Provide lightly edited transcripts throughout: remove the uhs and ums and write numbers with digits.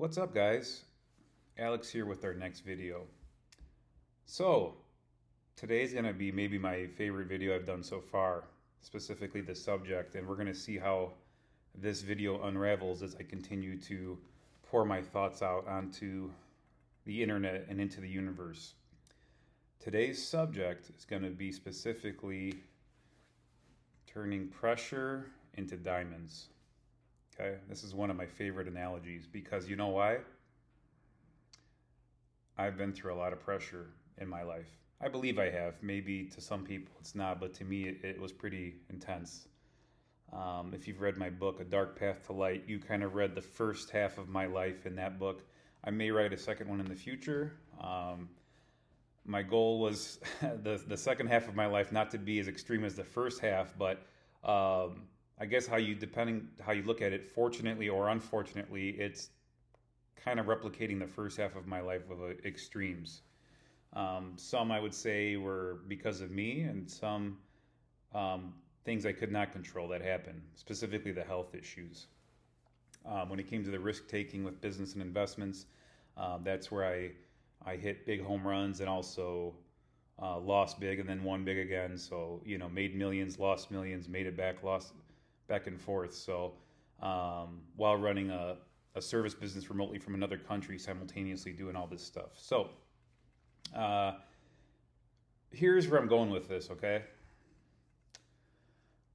What's up, guys? Alex here with our next video. So, today's going to be maybe my favorite video I've done so far, specifically the subject, and we're going to see how this video unravels as I continue to pour my thoughts out onto the internet and into the universe. Today's subject is going to be specifically turning pressure into diamonds. Okay, this is one of my favorite analogies because you know why? I've been through a lot of pressure in my life. I believe I have. Maybe to some people it's not, but to me it was pretty intense. If you've read my book, A Dark Path to Light, you kind of read the first half of my life in that book. I may write a second one in the future. My goal was the second half of my life not to be as extreme as the first half, but I guess depending how you look at it, fortunately or unfortunately, it's kind of replicating the first half of my life of extremes. Some I would say were because of me, and some things I could not control that happened, specifically the health issues. When it came to the risk taking with business and investments, that's where I hit big home runs and also lost big and then won big again. So, made millions, lost millions, made it back, lost back and forth. So while running a service business remotely from another country, simultaneously doing all this stuff. So here's where I'm going with this, okay?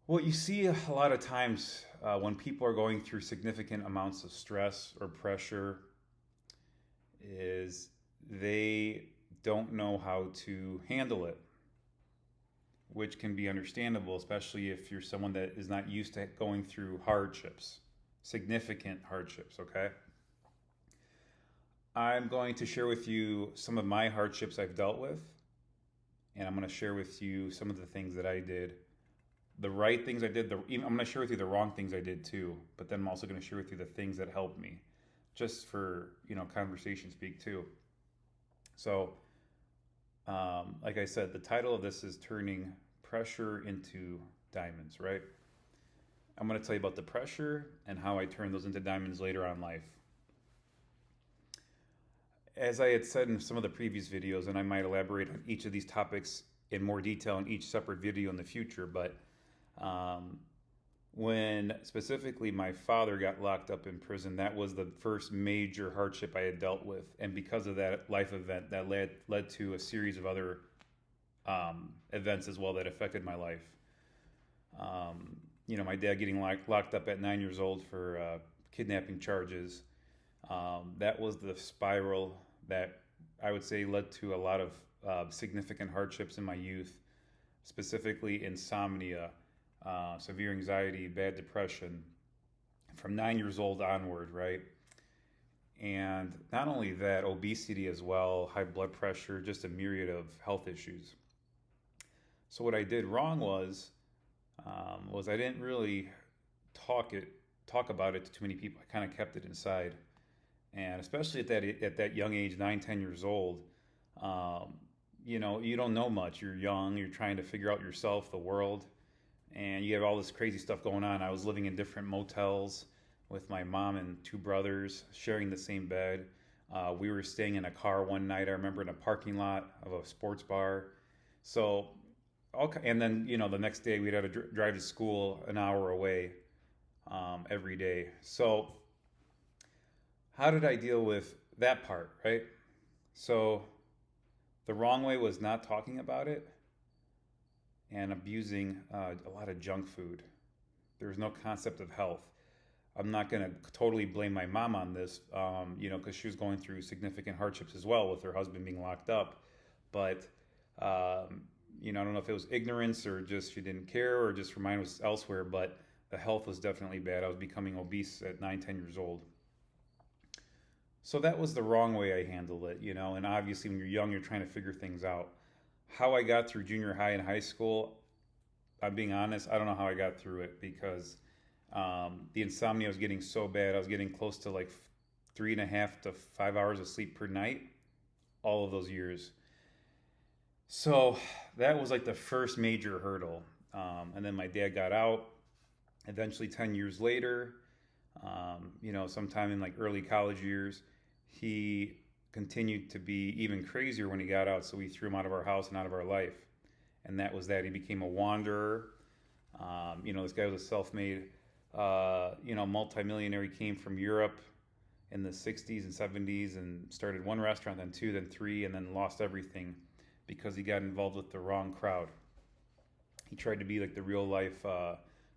What you see a lot of times when people are going through significant amounts of stress or pressure is they don't know how to handle it, which can be understandable, especially if you're someone that is not used to going through hardships, significant hardships, okay? I'm going to share with you some of my hardships I've dealt with, and I'm going to share with you some of the things that I did, the right things I did, I'm going to share with you the wrong things I did too, but then I'm also going to share with you the things that helped me, just for, conversation speak too. So, like I said, the title of this is Turning Pressure into Diamonds, right? I'm going to tell you about the pressure and how I turn those into diamonds later on in life. As I had said in some of the previous videos, and I might elaborate on each of these topics in more detail in each separate video in the future, but when specifically my father got locked up in prison, that was the first major hardship I had dealt with. And because of that life event, that led to a series of other events as well that affected my life. My dad getting locked up at 9 years old for kidnapping charges. That was the spiral that I would say led to a lot of significant hardships in my youth, specifically insomnia, severe anxiety, bad depression, from 9 years old onward, right? And not only that, obesity as well, high blood pressure, just a myriad of health issues. So what I did wrong was I didn't really talk about it to too many people. I kind of kept it inside, and especially at that young age, 9, 10 years old, you don't know much. You're young. You're trying to figure out yourself, the world, and you have all this crazy stuff going on. I was living in different motels with my mom and two brothers, sharing the same bed. We were staying in a car one night, I remember, in a parking lot of a sports bar. So, and then, the next day we'd have to drive to school an hour away every day. So how did I deal with that part, right? So the wrong way was not talking about it and abusing a lot of junk food. There was no concept of health. I'm not going to totally blame my mom on this, because she was going through significant hardships as well with her husband being locked up. But, I don't know if it was ignorance or just she didn't care or just her mind was elsewhere, but the health was definitely bad. I was becoming obese at 9, 10 years old. So that was the wrong way I handled it, and obviously when you're young, you're trying to figure things out. How I got through junior high and high school, I'm being honest, I don't know how I got through it because the insomnia was getting so bad. I was getting close to like 3.5 to 5 hours of sleep per night, all of those years. So that was like the first major hurdle. And then my dad got out eventually 10 years later. Sometime in like early college years, he continued to be even crazier when he got out. So we threw him out of our house and out of our life. And that was that. He became a wanderer. This guy was a self-made, multimillionaire. He came from Europe in the 60s and 70s and started one restaurant, then two, then three, and then lost everything because he got involved with the wrong crowd. He tried to be like the real life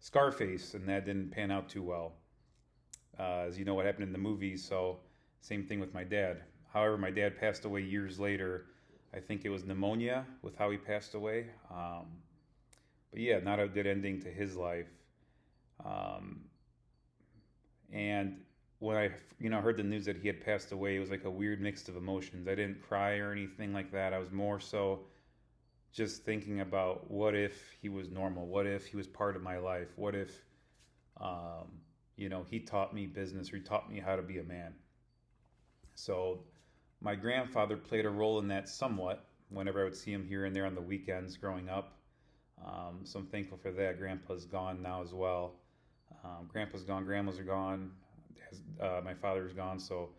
Scarface, and that didn't pan out too well. As you know what happened in the movies, so same thing with my dad. However, my dad passed away years later. I think it was pneumonia with how he passed away. But yeah, not a good ending to his life. And when I, heard the news that he had passed away, it was like a weird mix of emotions. I didn't cry or anything like that. I was more so just thinking about what if he was normal? What if he was part of my life? What if, he taught me business or he taught me how to be a man? So my grandfather played a role in that somewhat whenever I would see him here and there on the weekends growing up. So I'm thankful for that. Grandpa's gone now as well. Grandpa's gone, grandmas are gone, my father's gone. So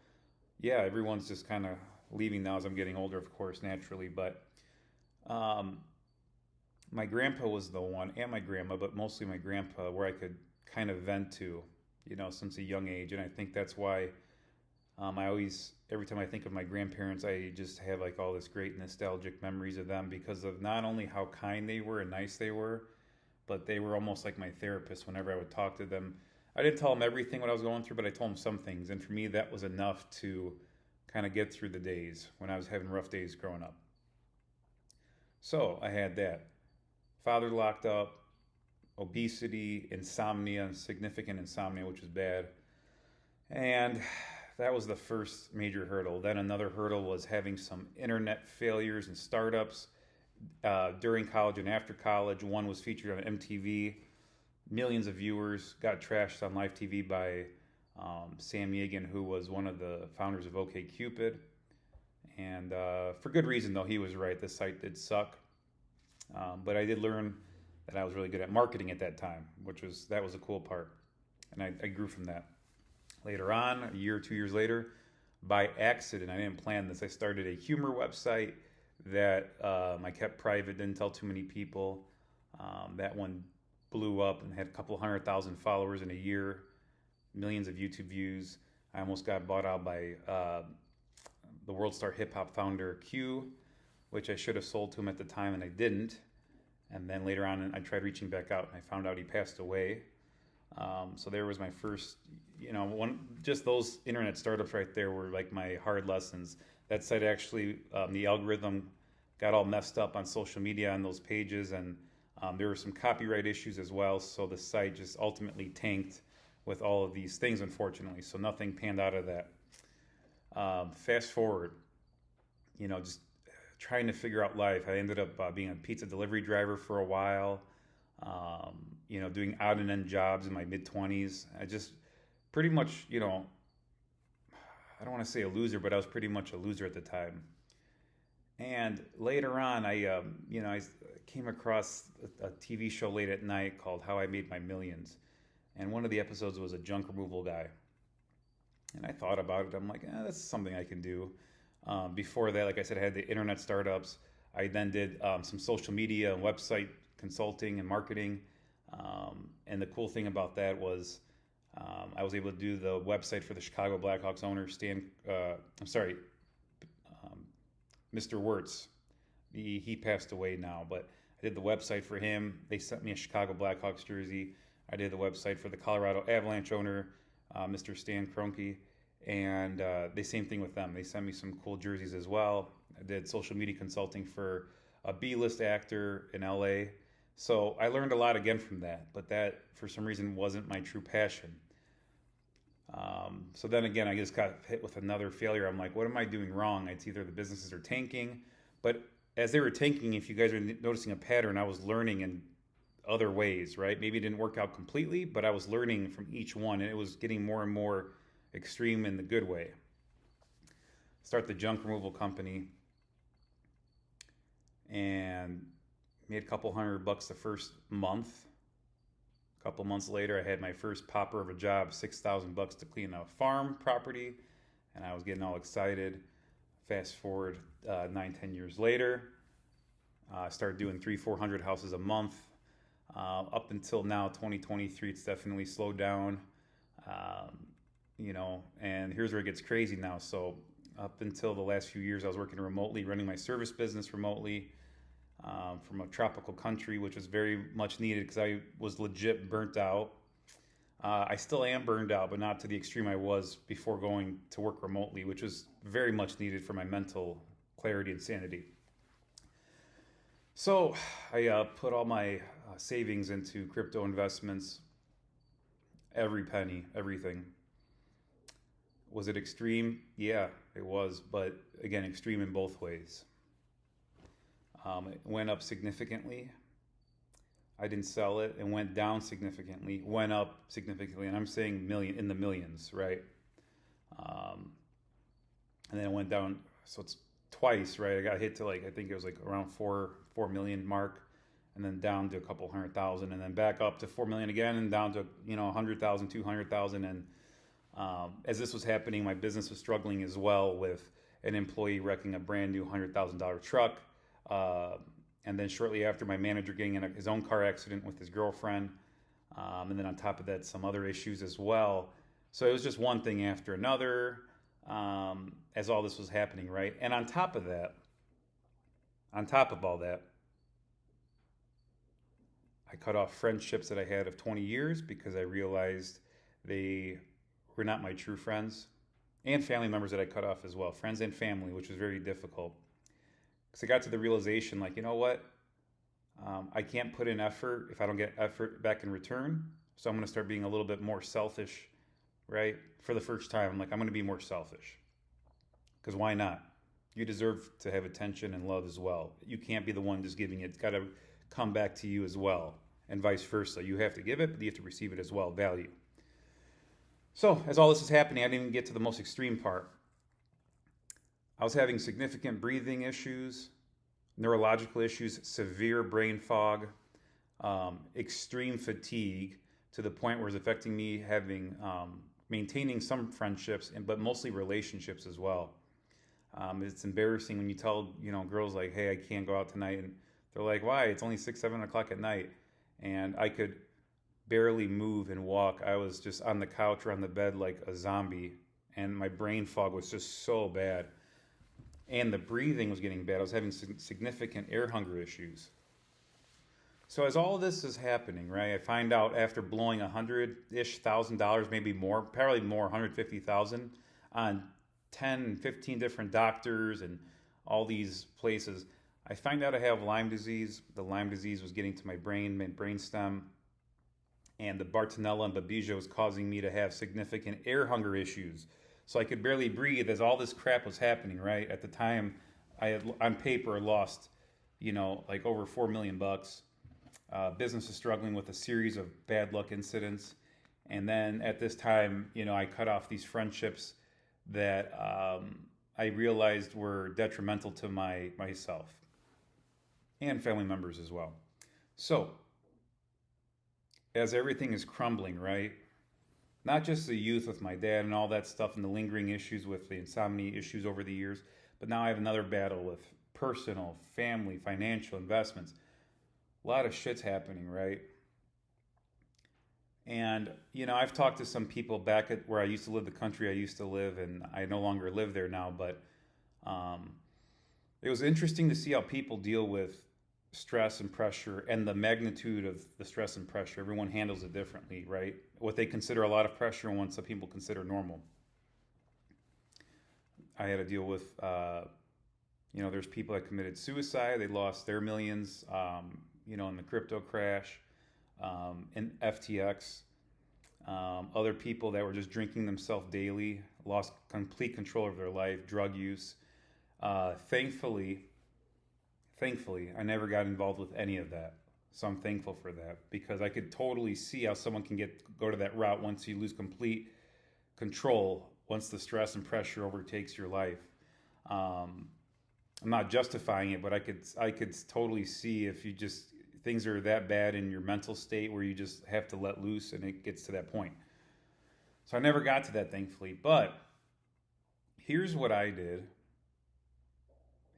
yeah, everyone's just kind of leaving now as I'm getting older, of course, naturally. But my grandpa was the one, and my grandma, but mostly my grandpa, where I could kind of vent to, since a young age. And I think that's why every time I think of my grandparents, I just have like all this great nostalgic memories of them because of not only how kind they were and nice they were, but they were almost like my therapist whenever I would talk to them. I didn't tell them everything what I was going through, but I told them some things. And for me, that was enough to kind of get through the days when I was having rough days growing up. So I had that. Father locked up, obesity, insomnia, significant insomnia, which was bad. And that was the first major hurdle. Then another hurdle was having some internet failures and startups during college and after college. One was featured on MTV, millions of viewers, got trashed on live TV by Sam Yegan, who was one of the founders of OkCupid. And for good reason, though, he was right. The site did suck. But I did learn that I was really good at marketing at that time, that was a cool part. And I grew from that. Later on, a year or 2 years later, by accident, I didn't plan this, I started a humor website that I kept private, didn't tell too many people. That one blew up and had a couple 100,000 followers in a year, millions of YouTube views. I almost got bought out by the World Star Hip Hop founder Q, which I should have sold to him at the time, and I didn't. And then later on, I tried reaching back out, and I found out he passed away. So there was my first, just those internet startups right there were like my hard lessons. That site actually, the algorithm got all messed up on social media on those pages, and there were some copyright issues as well. So the site just ultimately tanked with all of these things, unfortunately. So nothing panned out of that. Fast forward, just trying to figure out life. I ended up being a pizza delivery driver for a while. Doing out and end jobs in my mid-20s. I just pretty much, I don't want to say a loser, but I was pretty much a loser at the time. And later on, I came across a TV show late at night called How I Made My Millions. And one of the episodes was a junk removal guy. And I thought about it. I'm like, that's something I can do. Before that, like I said, I had the internet startups. I then did some social media and website consulting and marketing. And the cool thing about that was I was able to do the website for the Chicago Blackhawks owner, Mr. Wirtz. He passed away now, but I did the website for him. They sent me a Chicago Blackhawks jersey. I did the website for the Colorado Avalanche owner, Mr. Stan Kroenke. And the same thing with them. They sent me some cool jerseys as well. I did social media consulting for a B-list actor in LA. So I learned a lot again from that, but that for some reason wasn't my true passion. So then again, I just got hit with another failure. I'm like, what am I doing wrong? It's either the businesses are tanking, but as they were tanking, if you guys are noticing a pattern, I was learning in other ways, right? Maybe it didn't work out completely, but I was learning from each one, and it was getting more and more extreme in the good way. Start the junk removal company and made a couple $100 the first month. A couple months later, I had my first popper of a job, $6,000 to clean a farm property, and I was getting all excited. Fast forward 9, 10 years later, I started doing 300, 400 houses a month. Up until now, 2023, it's definitely slowed down. And here's where it gets crazy now. So up until the last few years, I was working remotely, running my service business remotely from a tropical country, which was very much needed because I was legit burnt out. I still am burned out, but not to the extreme I was before going to work remotely, which was very much needed for my mental clarity and sanity. So I put all my savings into crypto investments, every penny, everything. Was it extreme? Yeah, it was, but again, extreme in both ways. It went up significantly. I didn't sell it. It went down significantly, went up significantly, and I'm saying in the millions, right? And then it went down, so it's twice, right? I got hit to I think it was around 4 million mark, and then down to a couple 100,000, and then back up to 4 million again, and down to 100,000, 200,000, and as this was happening, my business was struggling as well with an employee wrecking a brand new $100,000 truck. And then shortly after, my manager getting in his own car accident with his girlfriend. And then on top of that, some other issues as well. So it was just one thing after another as all this was happening, right? And on top of all that, I cut off friendships that I had of 20 years because I realized they were not my true friends, and family members that I cut off as well, friends and family, which was very difficult. Because I got to the realization, you know what? I can't put in effort if I don't get effort back in return. So I'm going to start being a little bit more selfish, right? For the first time, I'm going to be more selfish. Because why not? You deserve to have attention and love as well. You can't be the one just giving it. It's got to come back to you as well, and vice versa. You have to give it, but you have to receive it as well, value. So as all this is happening, I didn't even get to the most extreme part. I was having significant breathing issues, neurological issues, severe brain fog, extreme fatigue, to the point where it was affecting me maintaining some friendships, but mostly relationships as well. It's embarrassing when you tell girls hey, I can't go out tonight, and they're like, why? It's only 6, 7 o'clock at night, and I could barely move and walk. I was just on the couch or on the bed like a zombie, and my brain fog was just so bad. And the breathing was getting bad. I was having significant air hunger issues. So as all of this is happening, right, I find out after blowing $100,000, maybe more, probably more, 150,000 on 10, 15 different doctors and all these places, I find out I have Lyme disease. The Lyme disease was getting to my brain stem, and the Bartonella and Babesia was causing me to have significant air hunger issues. So I could barely breathe as all this crap was happening, right? At the time, I had, on paper, lost, over $4 million. Business was struggling with a series of bad luck incidents. And then at this time, I cut off these friendships that I realized were detrimental to myself and family members as well. So as everything is crumbling, right? Not just the youth with my dad and all that stuff and the lingering issues with the insomnia issues over the years, but now I have another battle with personal, family, financial investments. A lot of shit's happening, right? And, I've talked to some people back at where I used to live, the country I used to live, and I no longer live there now, but it was interesting to see how people deal with stress and pressure and the magnitude of the stress and pressure. Everyone handles it differently, right? What they consider a lot of pressure and what some people consider normal. I had to deal with, there's people that committed suicide. They lost their millions, in the crypto crash, in FTX. Other people that were just drinking themselves daily, lost complete control of their life, drug use. Thankfully, I never got involved with any of that. So I'm thankful for that, because I could totally see how someone can go to that route once you lose complete control, once the stress and pressure overtakes your life. I'm not justifying it, but I could totally see if you just things are that bad in your mental state where you just have to let loose and it gets to that point. So I never got to that, thankfully. But here's what I did.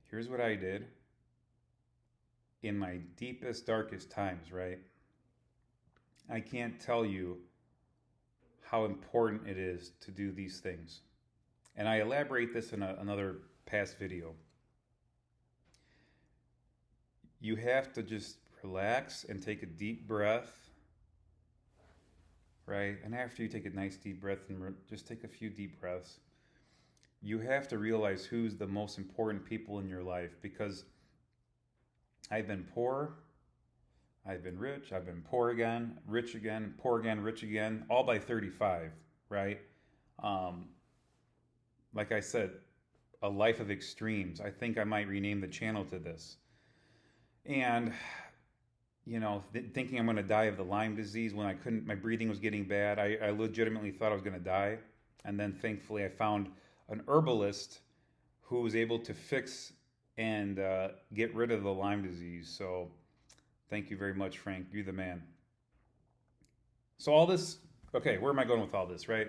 Here's what I did in my deepest, darkest times, right? I can't tell you how important it is to do these things. And I elaborate this in another past video. You have to just relax and take a deep breath, right? And after you take a nice deep breath and just take a few deep breaths, you have to realize who's the most important people in your life, because I've been poor, I've been rich, I've been poor again, rich again, poor again, rich again, all by 35, right? Like I said, a life of extremes. I think I might rename the channel to this. And, thinking I'm going to die of the Lyme disease when I couldn't, my breathing was getting bad. I legitimately thought I was going to die. And then thankfully I found an herbalist who was able to fix and get rid of the Lyme disease. So thank you very much, Frank. You're the man. So all this, okay, where am I going with all this, right?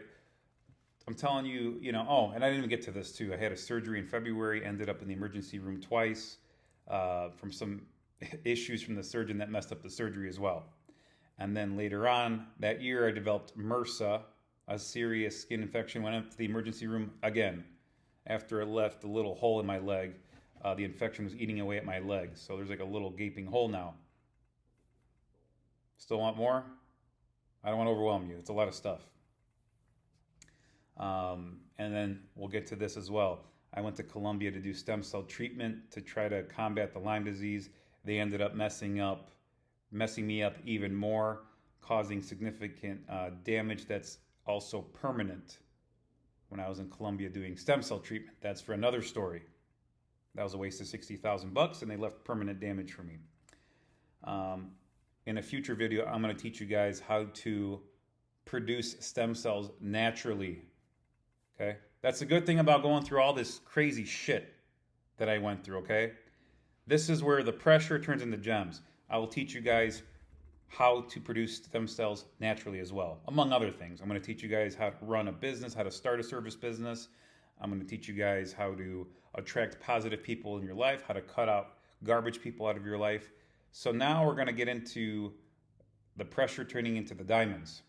I'm telling you, and I didn't even get to this too. I had a surgery in February, ended up in the emergency room twice from some issues from the surgeon that messed up the surgery as well. And then later on that year, I developed MRSA, a serious skin infection, went up to the emergency room again. After it left a little hole in my leg, the infection was eating away at my leg. So there's like a little gaping hole now. Still want more? I don't want to overwhelm you. It's a lot of stuff. And then we'll get to this as well. I went to Colombia to do stem cell treatment to try to combat the Lyme disease. They ended up messing me up even more, causing significant damage that's also permanent. When I was in Colombia doing stem cell treatment, that's for another story. That was a waste of $60,000, and they left permanent damage for me. In a future video, I'm going to teach you guys how to produce stem cells naturally. Okay? That's the good thing about going through all this crazy shit that I went through, okay? This is where the pressure turns into gems. I will teach you guys how to produce stem cells naturally as well, among other things. I'm going to teach you guys how to run a business, how to start a service business. I'm going to teach you guys how to attract positive people in your life, how to cut out garbage people out of your life. So now we're going to get into the pressure turning into the diamonds.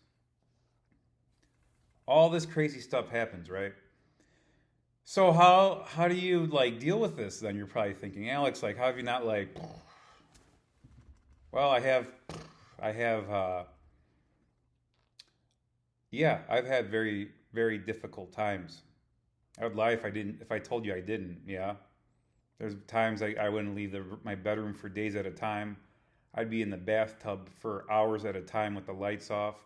All this crazy stuff happens, right? So how do you deal with this then? You're probably thinking, Alex, how have you not well, I've had very, very difficult times. I would lie if I told you I didn't. Yeah. There's times I wouldn't leave my bedroom for days at a time. I'd be in the bathtub for hours at a time with the lights off.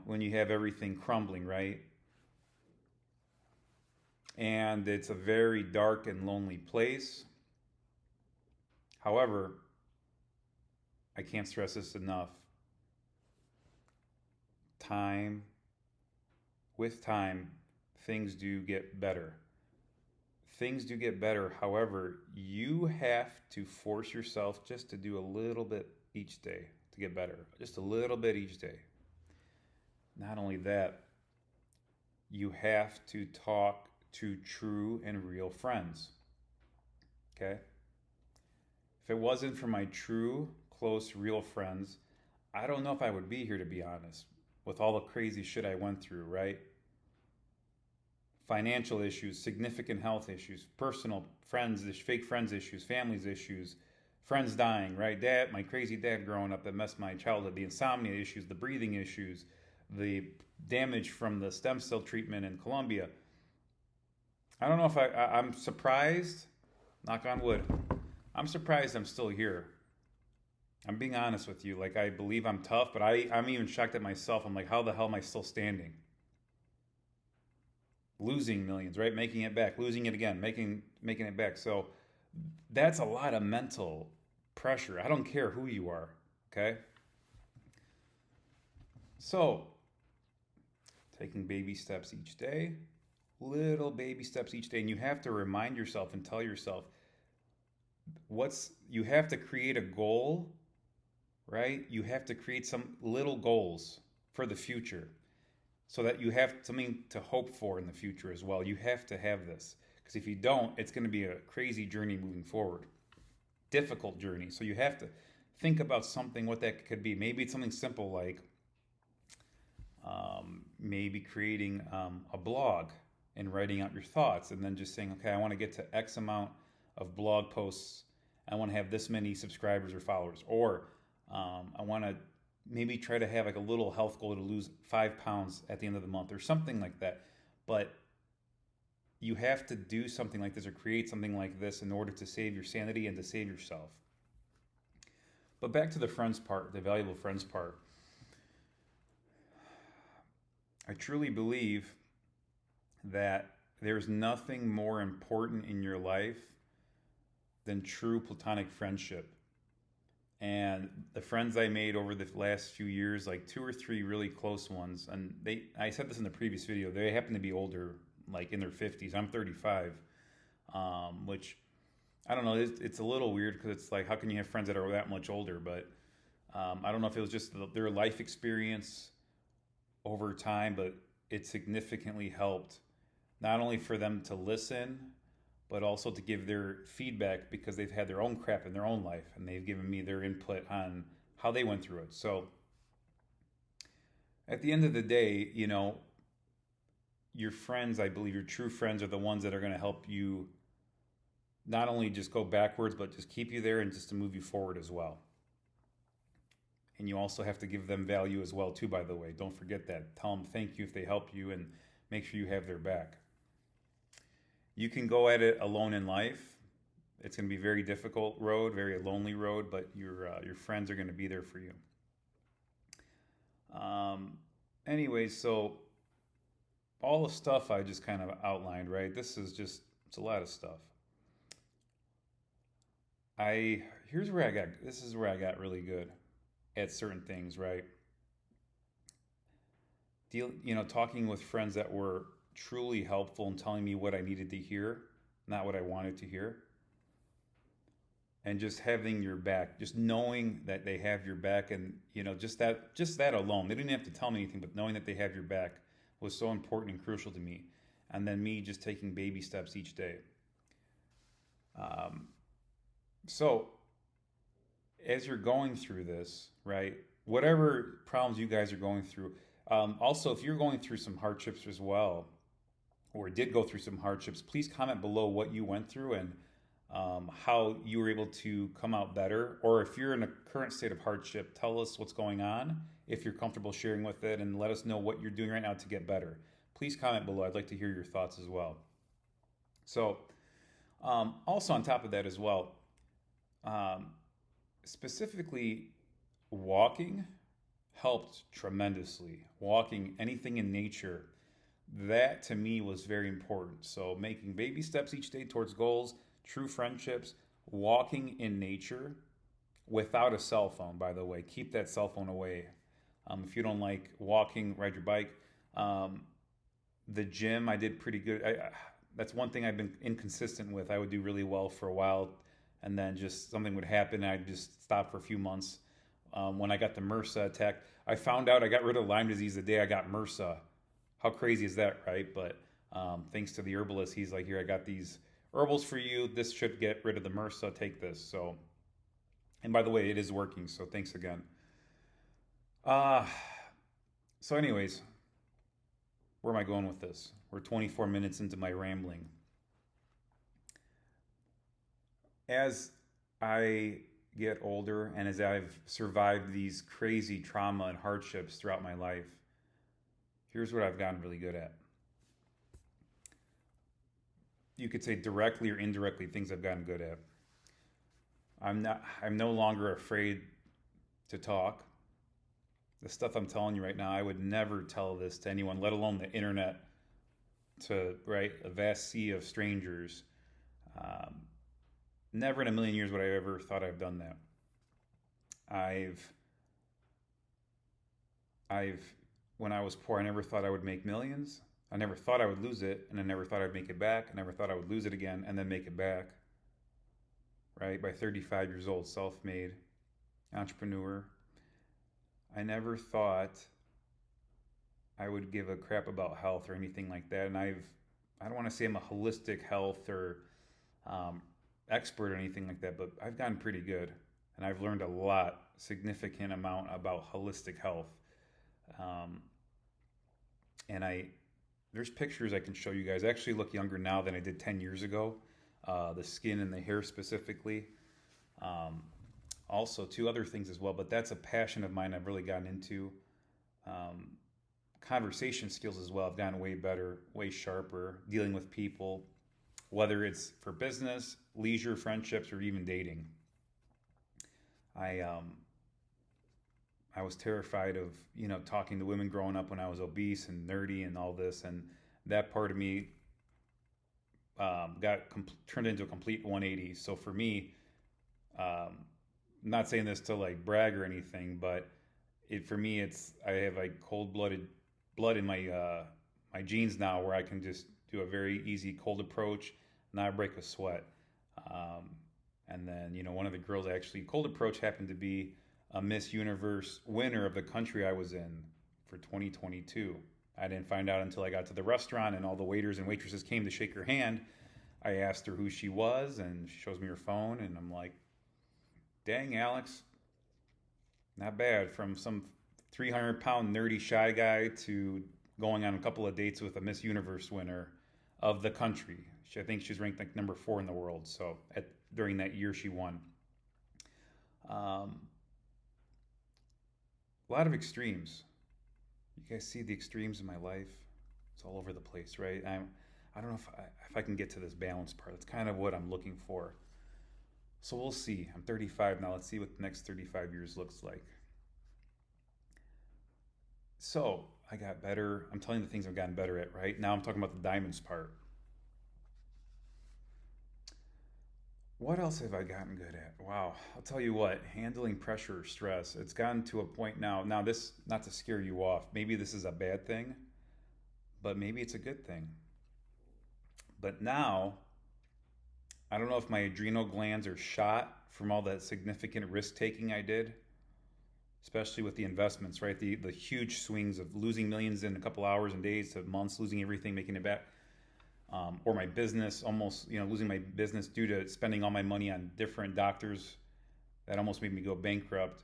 When you have everything crumbling, right? And it's a very dark and lonely place. However, I can't stress this enough. With time, things do get better. Things do get better. However, you have to force yourself just to do a little bit each day to get better. Just a little bit each day. Not only that, you have to talk to true and real friends. Okay? If it wasn't for my true, close, real friends, I don't know if I would be here, to be honest, with all the crazy shit I went through, right? Financial issues, significant health issues, personal friends, fake friends issues, families issues, friends dying, right? My crazy dad growing up that messed my childhood, the insomnia issues, the breathing issues, the damage from the stem cell treatment in Colombia. I don't know if I'm surprised, knock on wood, I'm surprised I'm still here. I'm being honest with you. I believe I'm tough, but I'm even shocked at myself. I'm like, how the hell am I still standing? Losing millions, right? Making it back, losing it again, making it back. So that's a lot of mental pressure. I don't care who you are, okay? So taking baby steps each day, little baby steps each day, and you have to remind yourself and tell yourself, you have to create a goal, right? You have to create some little goals for the future so that you have something to hope for in the future as well. You have to have this because if you don't, it's going to be a crazy journey moving forward, difficult journey. So you have to think about something, what that could be. Maybe it's something simple like maybe creating a blog and writing out your thoughts and then just saying, okay, I want to get to X amount of blog posts. I want to have this many subscribers or followers. Or I want to maybe try to have like a little health goal to lose 5 pounds at the end of the month or something like that. But you have to do something like this or create something like this in order to save your sanity and to save yourself. But back to the friends part, the valuable friends part. I truly believe that there's nothing more important in your life than true platonic friendship. And the friends I made over the last few years, like 2 or 3 really close ones, and I said this in the previous video, they happen to be older, like in their 50s. I'm 35, which I don't know, it's a little weird because it's like, how can you have friends that are that much older? But I don't know if it was just their life experience over time, but it significantly helped not only for them to listen, but also to give their feedback because they've had their own crap in their own life and they've given me their input on how they went through it. So at the end of the day, you know, your friends, I believe your true friends are the ones that are going to help you not only just go backwards, but just keep you there and just to move you forward as well. And you also have to give them value as well too, by the way. Don't forget that. Tell them thank you if they help you and make sure you have their back. You can go at it alone in life. It's going to be a very difficult road, very lonely road, but your friends are going to be there for you. Anyways, so all the stuff I just kind of outlined, right? It's a lot of stuff. This is where I got really good at certain things, right? Talking with friends that were truly helpful and telling me what I needed to hear, not what I wanted to hear. And just having your back, just knowing that they have your back, and just that alone. They didn't have to tell me anything, but knowing that they have your back was so important and crucial to me. And then me just taking baby steps each day. So as you're going through this, right, whatever problems you guys are going through, also, if you're going through some hardships as well, or did go through some hardships, please comment below what you went through and how you were able to come out better. Or if you're in a current state of hardship, tell us what's going on, if you're comfortable sharing with it, and let us know what you're doing right now to get better. Please comment below. I'd like to hear your thoughts as well. So also on top of that as well, specifically walking helped tremendously. Walking, anything in nature, that to me was very important. So making baby steps each day towards goals, true friendships, walking in nature without a cell phone, by the way. Keep that cell phone away. If you don't like walking, ride your bike. The gym, I did pretty good. That's one thing I've been inconsistent with. I would do really well for a while, and then just something would happen, and I'd just stop for a few months. When I got the MRSA attack, I found out I got rid of Lyme disease the day I got MRSA. How crazy is that, right? But thanks to the herbalist, he's like, here, I got these herbals for you. This should get rid of the MRSA. Take this. So, and by the way, it is working. So thanks again. So anyways, where am I going with this? We're 24 minutes into my rambling. As I get older and as I've survived these crazy trauma and hardships throughout my life, here's what I've gotten really good at. You could say directly or indirectly things I've gotten good at. I'm no longer afraid to talk. The stuff I'm telling you right now, I would never tell this to anyone, let alone the internet, to a vast sea of strangers. Never in a million years would I ever thought I've done that. When I was poor, I never thought I would make millions. I never thought I would lose it, and I never thought I'd make it back. I never thought I would lose it again and then make it back. right? By 35 years old, self-made entrepreneur. I never thought I would give a crap about health or anything like that. And I don't want to say I'm a holistic health or um, expert or anything like that, but I've gotten pretty good. And I've learned a lot, significant amount about holistic health. Um, and there's pictures I can show you guys. I actually look younger now than I did 10 years ago. The skin and the hair specifically. Um, Also, two other things as well, but that's a passion of mine I've really gotten into. Um, Conversation skills as well. I've gotten way better, way sharper, dealing with people, whether it's for business, leisure, friendships, or even dating. I um, I was terrified of talking to women growing up when I was obese and nerdy and all this, and that part of me turned into a complete 180. So for me, um, I'm not saying this to like brag or anything, but for me I have like cold-blooded blood in my genes now, where I can just do a very easy cold approach, not break a sweat. Um, and then one of the girls I actually cold approach happened to be a Miss Universe winner of the country I was in for 2022. I didn't find out until I got to the restaurant and all the waiters and waitresses came to shake her hand. I asked her who she was, and she shows me her phone, and I'm like, dang, Alex, not bad. From some 300-pound nerdy shy guy to going on a couple of dates with a Miss Universe winner of the country. I think she's ranked like number 4 in the world. So during that year she won. Um, a lot of extremes. You guys see the extremes in my life? It's all over the place, right? I don't know if I can get to this balance part. That's kind of what I'm looking for. So we'll see. I'm 35 now. Let's see what the next 35 years looks like. So I got better. I'm telling you the things I've gotten better at, right? Now I'm talking about the diamonds part. What else have I gotten good at? Wow. I'll tell you what, handling pressure or stress. It's gotten to a point now. Now, this, not to scare you off, maybe this is a bad thing, but maybe it's a good thing. But now, I don't know if my adrenal glands are shot from all that significant risk taking I did, especially with the investments, right? The huge swings of losing millions in a couple hours and days to months, losing everything, making it back. Or my business, almost losing my business due to spending all my money on different doctors that almost made me go bankrupt.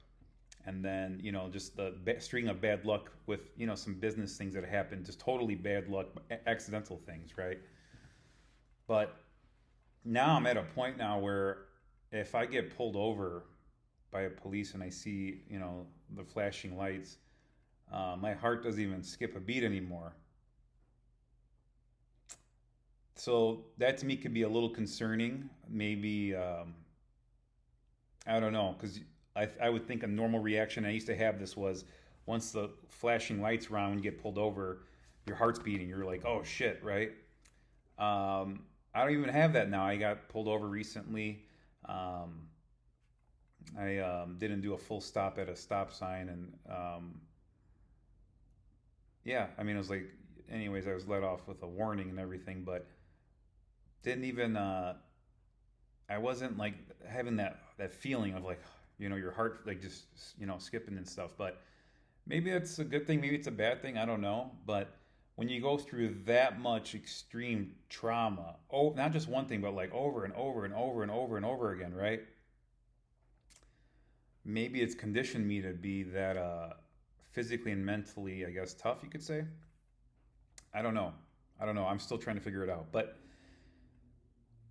And then just the string of bad luck with some business things that happened, just totally bad luck, accidental things, right? But now I'm at a point now where if I get pulled over by a police and I see the flashing lights, my heart doesn't even skip a beat anymore. So that to me could be a little concerning. Maybe I don't know, because I would think a normal reaction I used to have this was once the flashing lights around when you get pulled over, your heart's beating. You're like, oh shit, right? I don't even have that now. I got pulled over recently. Um, I didn't do a full stop at a stop sign, and yeah, I mean it was like, anyways, I was let off with a warning and everything, but didn't even I wasn't like having that feeling of like your heart like just skipping and stuff. But maybe that's a good thing, maybe it's a bad thing, I don't know. But when you go through that much extreme trauma, oh, not just one thing, but like over and over and over and over and over again, right? Maybe it's conditioned me to be that physically and mentally, I guess, tough, you could say. I don't know. I'm still trying to figure it out. But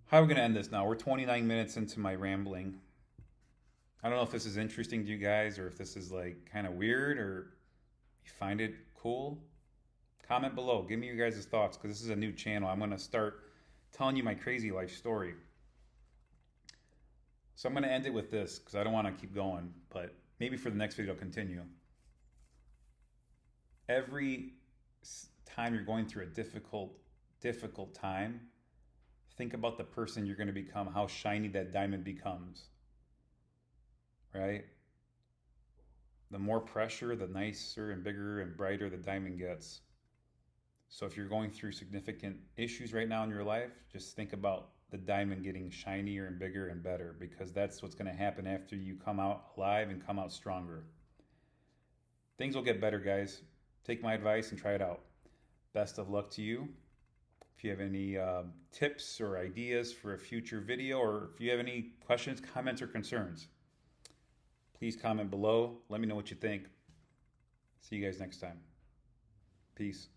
how are we going to end this now? We're 29 minutes into my rambling. I don't know if this is interesting to you guys or if this is like kind of weird or you find it cool. Comment below. Give me your guys' thoughts, because this is a new channel. I'm going to start telling you my crazy life story. So I'm going to end it with this because I don't want to keep going, but maybe for the next video I'll continue. Every time you're going through a difficult time, think about the person you're going to become, how shiny that diamond becomes, right? The more pressure, the nicer and bigger and brighter the diamond gets. So if you're going through significant issues right now in your life, just think about the diamond getting shinier and bigger and better, because that's what's going to happen after you come out alive and come out stronger. Things will get better, guys. Take my advice and try it out. Best of luck to you. If you have any tips or ideas for a future video, or if you have any questions, comments, or concerns, please comment below. Let me know what you think. See you guys next time. Peace.